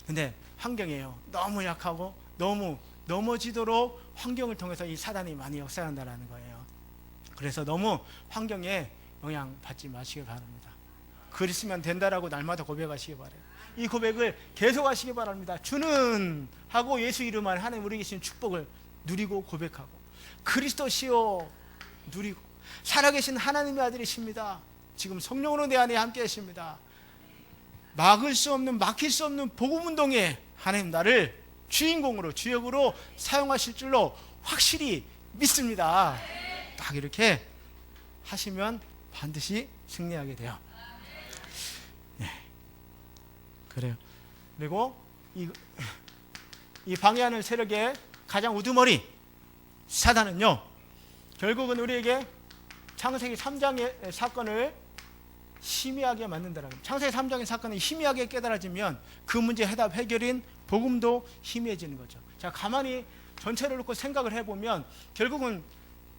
근데 환경이에요. 너무 약하고 너무 넘어지도록 환경을 통해서 이 사단이 많이 역사한다는 거예요. 그래서 너무 환경에 영향받지 마시기 바랍니다. 그랬으면 된다라고 날마다 고백하시기 바라요. 이 고백을 계속 하시기 바랍니다. 주는 하고 예수 이름 안에 하나님 우리 계신 축복을 누리고 고백하고 그리스도시요 누리고 살아계신 하나님의 아들이십니다. 지금 성령으로 내 안에 함께 하십니다. 막을 수 없는 막힐 수 없는 복음운동에 하나님 나를 주인공으로 주역으로 사용하실 줄로 확실히 믿습니다. 딱 이렇게 하시면 반드시 승리하게 돼요. 네, 그래요. 그리고 이 방해하는 세력의 가장 우두머리 사단은요, 결국은 우리에게 창세기 3장의 사건을 희미하게 만든다라고. 창세기 3장의 사건이 희미하게 깨달아지면 그 문제 해결인 복음도 희미해지는 거죠. 자, 가만히 전체를 놓고 생각을 해보면 결국은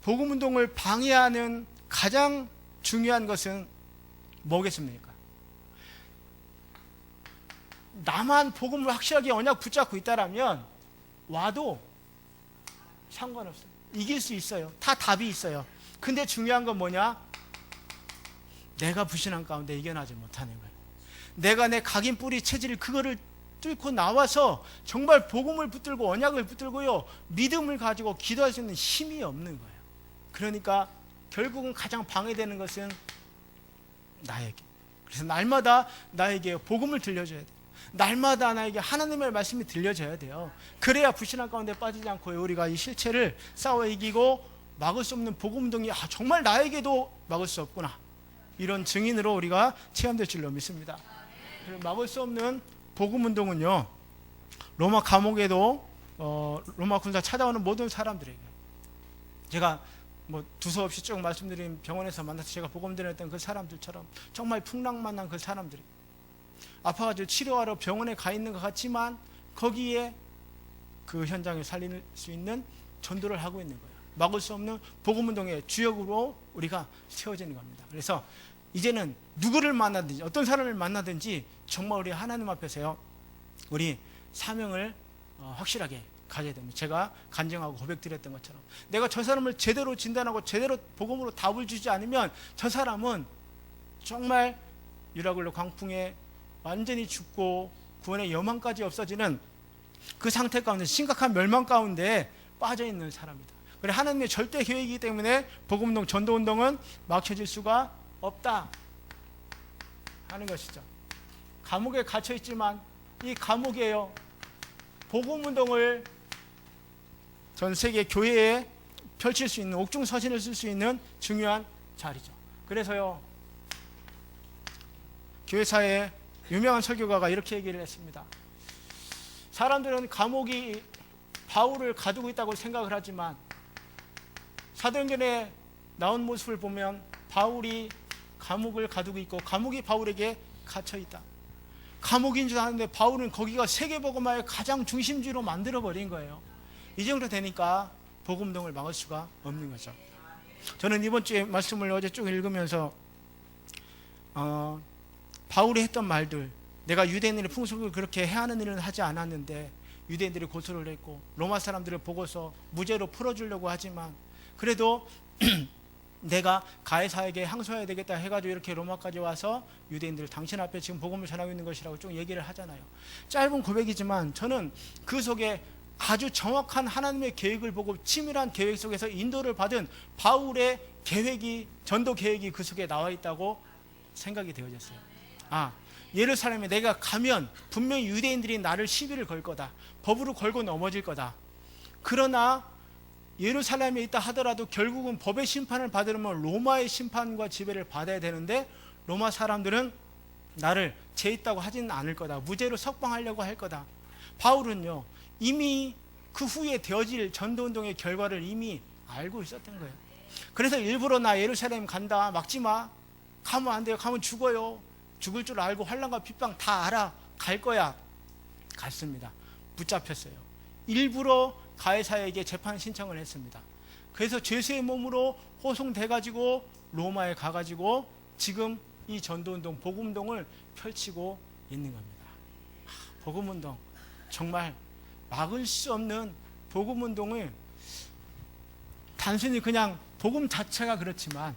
복음운동을 방해하는 가장 중요한 것은 뭐겠습니까? 나만 복음을 확실하게 언약 붙잡고 있다라면 와도 상관없어요. 이길 수 있어요. 다 답이 있어요. 근데 중요한 건 뭐냐? 내가 불신앙 가운데 이겨나지 못하는 거예요. 내가 내 각인 뿌리 체질 그거를 뚫고 나와서 정말 복음을 붙들고 언약을 붙들고요, 믿음을 가지고 기도할 수 있는 힘이 없는 거예요. 그러니까 결국은 가장 방해되는 것은 나에게. 그래서 날마다 나에게 복음을 들려줘야 돼요. 날마다 나에게 하나님의 말씀이 들려져야 돼요. 그래야 불신앙 가운데 빠지지 않고 우리가 이 실체를 싸워 이기고 막을 수 없는 복음운동이 정말 나에게도 막을 수 없구나, 이런 증인으로 우리가 체험될 줄로 믿습니다. 막을 수 없는 복음운동은요, 로마 감옥에도 로마 군사 찾아오는 모든 사람들에게, 제가 뭐 두서없이 쭉 말씀드린 병원에서 만나서 제가 복음 드렸던 그 사람들처럼 정말 풍랑만난 그 사람들이 아파가지고 치료하러 병원에 가 있는 것 같지만 거기에 그 현장을 살릴 수 있는 전도를 하고 있는 거예요. 막을 수 없는 복음운동의 주역으로 우리가 세워지는 겁니다. 그래서 이제는 누구를 만나든지 어떤 사람을 만나든지 정말 우리 하나님 앞에서요, 우리 사명을 확실하게 가져야 됩니다. 제가 간증하고 고백드렸던 것처럼 내가 저 사람을 제대로 진단하고 제대로 복음으로 답을 주지 않으면 저 사람은 정말 유라굴로 광풍에 완전히 죽고 구원의 여망까지 없어지는 그 상태 가운데 심각한 멸망 가운데 빠져있는 사람이다. 그래, 하나님의 절대 계획이기 때문에 복음운동, 전도운동은 막혀질 수가 없다 하는 것이죠. 감옥에 갇혀있지만 이 감옥이에요, 복음운동을 전 세계 교회에 펼칠 수 있는, 옥중서신을 쓸 수 있는 중요한 자리죠. 그래서요, 교회사에 유명한 설교가가 이렇게 얘기를 했습니다. 사람들은 감옥이 바울을 가두고 있다고 생각을 하지만 사도행전에 나온 모습을 보면 바울이 감옥을 가두고 있고 감옥이 바울에게 갇혀 있다. 감옥인 줄 아는데 바울은 거기가 세계복음화의 가장 중심지로 만들어버린 거예요. 이 정도 되니까 복음운동을 막을 수가 없는 거죠. 저는 이번 주에 말씀을 어제 쭉 읽으면서 바울이 했던 말들, 내가 유대인들의 풍속을 그렇게 해하는 일은 하지 않았는데 유대인들이 고소를 했고 로마 사람들을 보고서 무죄로 풀어주려고 하지만 그래도 내가 가이사에게 항소해야 되겠다 해가지고 이렇게 로마까지 와서 유대인들 당신 앞에 지금 복음을 전하고 있는 것이라고 쭉 얘기를 하잖아요. 짧은 고백이지만 저는 그 속에 아주 정확한 하나님의 계획을 보고 치밀한 계획 속에서 인도를 받은 바울의 계획이, 전도 계획이 그 속에 나와 있다고 생각이 되어졌어요. 예루살렘에 내가 가면 분명히 유대인들이 나를 시비를 걸 거다, 법으로 걸고 넘어질 거다. 그러나 예루살렘에 있다 하더라도 결국은 법의 심판을 받으려면 로마의 심판과 지배를 받아야 되는데, 로마 사람들은 나를 죄 있다고 하지는 않을 거다, 무죄로 석방하려고 할 거다. 바울은요, 이미 그 후에 되어질 전도운동의 결과를 이미 알고 있었던 거예요. 그래서 일부러 나 예루살렘 간다, 막지 마, 가면 안 돼요, 가면 죽어요, 죽을 줄 알고 환난과 핍박 다 알아, 갈 거야. 갔습니다. 붙잡혔어요. 일부러 가이사에게 재판 신청을 했습니다. 그래서 죄수의 몸으로 호송돼 가지고 로마에 가가지고 지금 이 전도운동, 복음운동을 펼치고 있는 겁니다. 복음운동, 정말 막을 수 없는 복음운동을, 단순히 그냥 복음 자체가 그렇지만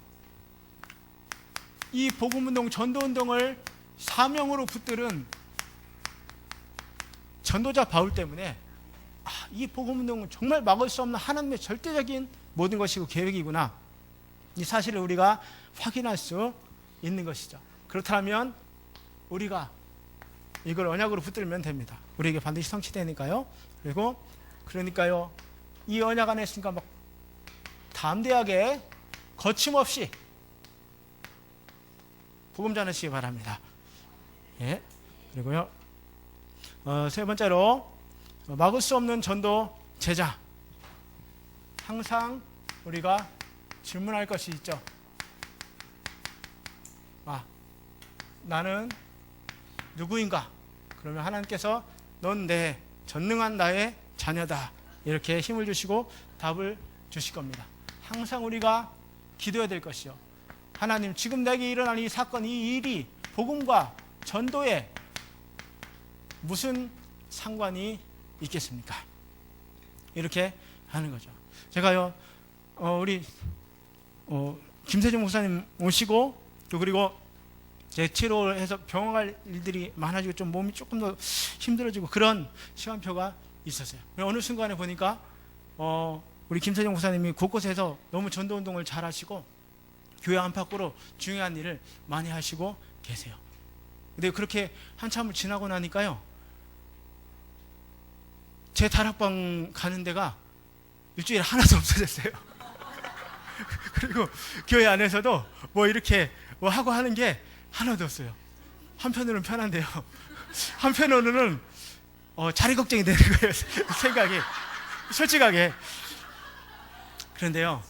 이 복음운동, 전도운동을 사명으로 붙들은 전도자 바울 때문에 이 복음운동은 정말 막을 수 없는 하나님의 절대적인 모든 것이고 계획이구나, 이 사실을 우리가 확인할 수 있는 것이죠. 그렇다면 우리가 이걸 언약으로 붙들면 됩니다. 우리에게 반드시 성취되니까요. 그러니까요, 이 언약 안에 있으니까 막 담대하게 거침없이 복음 전하시기 바랍니다. 예. 그리고요, 세 번째로 막을 수 없는 전도 제자. 항상 우리가 질문할 것이 있죠. 나는 누구인가? 그러면 하나님께서 넌 내 전능한 나의 자녀다, 이렇게 힘을 주시고 답을 주실 겁니다. 항상 우리가 기도해야 될 것이요, 하나님, 지금 내게 일어난 이 사건, 이 일이 복음과 전도에 무슨 상관이 있겠습니까? 이렇게 하는 거죠. 제가요, 우리 김세종 목사님 모시고, 또 그리고 제 치료해서 병원 갈 일들이 많아지고 좀 몸이 조금 더 힘들어지고 그런 시간표가 있었어요. 어느 순간에 보니까 우리 김세종 목사님이 곳곳에서 너무 전도운동을 잘 하시고 교회 안팎으로 중요한 일을 많이 하시고 계세요. 근데 그렇게 한참을 지나고 나니까요, 제 다락방 가는 데가 일주일에 하나도 없어졌어요. 그리고 교회 안에서도 뭐 이렇게 뭐 하고 하는 게 하나도 없어요. 한편으로는 편한데요, 한편으로는 자리 걱정이 되는 거예요. 생각이, 솔직하게. 그런데요,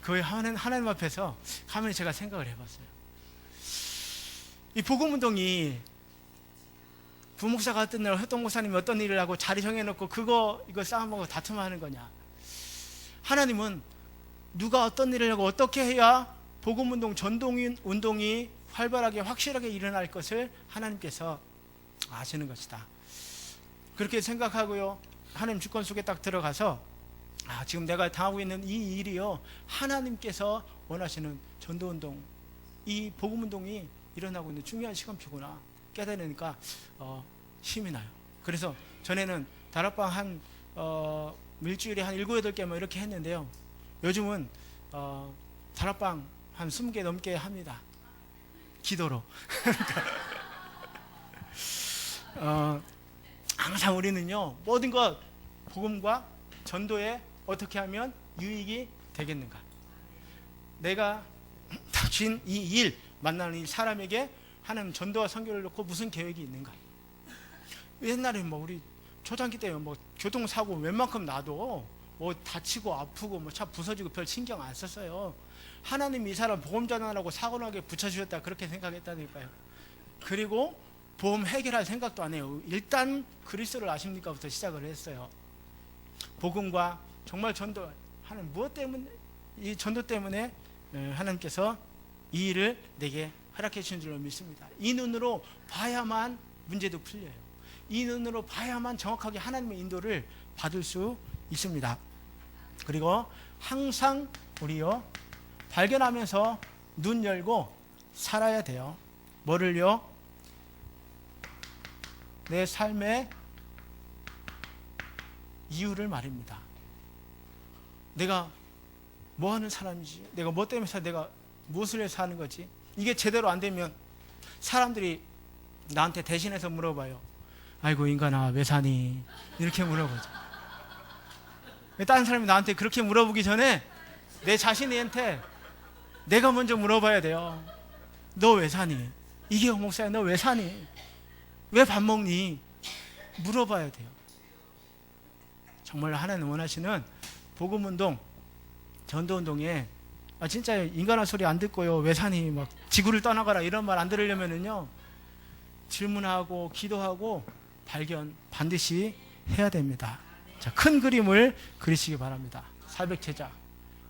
그 하나님 앞에서 가만히 제가 생각을 해봤어요. 이 복음운동이 부목사가 어떤 일, 협동 목사님이 어떤 일을 하고 자리 정해놓고 이거 싸움하고 다툼하는 거냐? 하나님은 누가 어떤 일을 하고 어떻게 해야 복음운동, 전도운동이 활발하게 확실하게 일어날 것을 하나님께서 아시는 것이다, 그렇게 생각하고요, 하나님 주권 속에 딱 들어가서 지금 내가 당하고 있는 이 일이요, 하나님께서 원하시는 전도운동, 이 복음운동이 일어나고 있는 중요한 시간표구나 깨달으니까 힘이 나요. 그래서 전에는 다락방 한 일주일에 한 7, 8개 뭐 이렇게 했는데요, 요즘은 다락방 한 20개 넘게 합니다. 기도로. 항상 우리는요, 모든 것 복음과 전도에 어떻게 하면 유익이 되겠는가? 내가 당신 이 일 만나는 이 사람에게 하나님 전도와 선교를 놓고 무슨 계획이 있는가? 옛날에 뭐 우리 초창기 때 뭐 교통사고 웬만큼 나도 뭐 다치고 아프고 뭐 차 부서지고 별 신경 안 썼어요. 하나님이 이 사람 보험 전환하고 사고 나게 붙여주셨다, 그렇게 생각했다니까요. 그리고 보험 해결할 생각도 안 해요. 일단 그리스도를 아십니까부터 시작을 했어요. 복음과 정말 전도하는 무엇 때문에, 이 전도 때문에 하나님께서 이 일을 내게 허락해 주신 줄로 믿습니다. 이 눈으로 봐야만 문제도 풀려요. 이 눈으로 봐야만 정확하게 하나님의 인도를 받을 수 있습니다. 그리고 항상 우리요, 발견하면서 눈 열고 살아야 돼요. 뭐를요? 내 삶의 이유를 말입니다. 내가 뭐 하는 사람이지? 내가 뭐 때문에 내가 무엇을 해서 사는 거지? 이게 제대로 안 되면 사람들이 나한테 대신해서 물어봐요. 아이고 인간아 왜 사니? 이렇게 물어보죠. 다른 사람이 나한테 그렇게 물어보기 전에 내 자신한테 내가 먼저 물어봐야 돼요. 너 왜 사니? 이기영 목사야, 너 왜 사니? 왜 밥 먹니? 물어봐야 돼요. 정말 하나님 원하시는 복음운동, 전도운동에 진짜 인간한 소리 안 듣고요, 왜 사니? 막 지구를 떠나가라 이런 말 안 들으려면은요, 질문하고 기도하고 발견 반드시 해야 됩니다. 자, 큰 그림을 그리시기 바랍니다. 400제자,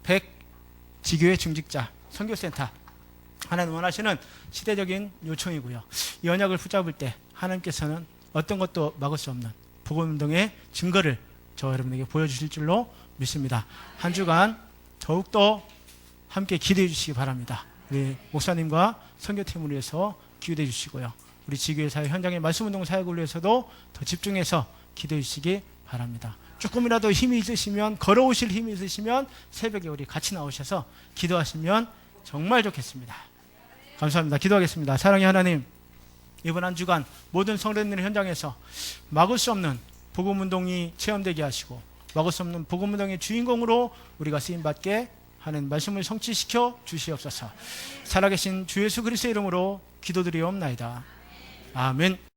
100지교회 중직자, 선교센터. 하나님 원하시는 시대적인 요청이고요. 이 언약을 붙잡을 때 하나님께서는 어떤 것도 막을 수 없는 복음운동의 증거를 저 여러분에게 보여주실 줄로 믿습니다. 한 주간 더욱더 함께 기도해 주시기 바랍니다. 우리 목사님과 선교팀을 위해서 기도해 주시고요. 우리 지교회 사회 현장의 말씀운동 사역을 위해서도 더 집중해서 기도해 주시기 바랍니다. 조금이라도 힘이 있으시면, 걸어오실 힘이 있으시면 새벽에 우리 같이 나오셔서 기도하시면 정말 좋겠습니다. 감사합니다. 기도하겠습니다. 사랑의 하나님, 이번 한 주간 모든 성도님들 현장에서 막을 수 없는 복음운동이 체험되게 하시고, 막을 수 없는 복음운동의 주인공으로 우리가 쓰임받게 하는 말씀을 성취시켜 주시옵소서. 살아계신 주 예수 그리스도의 이름으로 기도드리옵나이다. 아멘.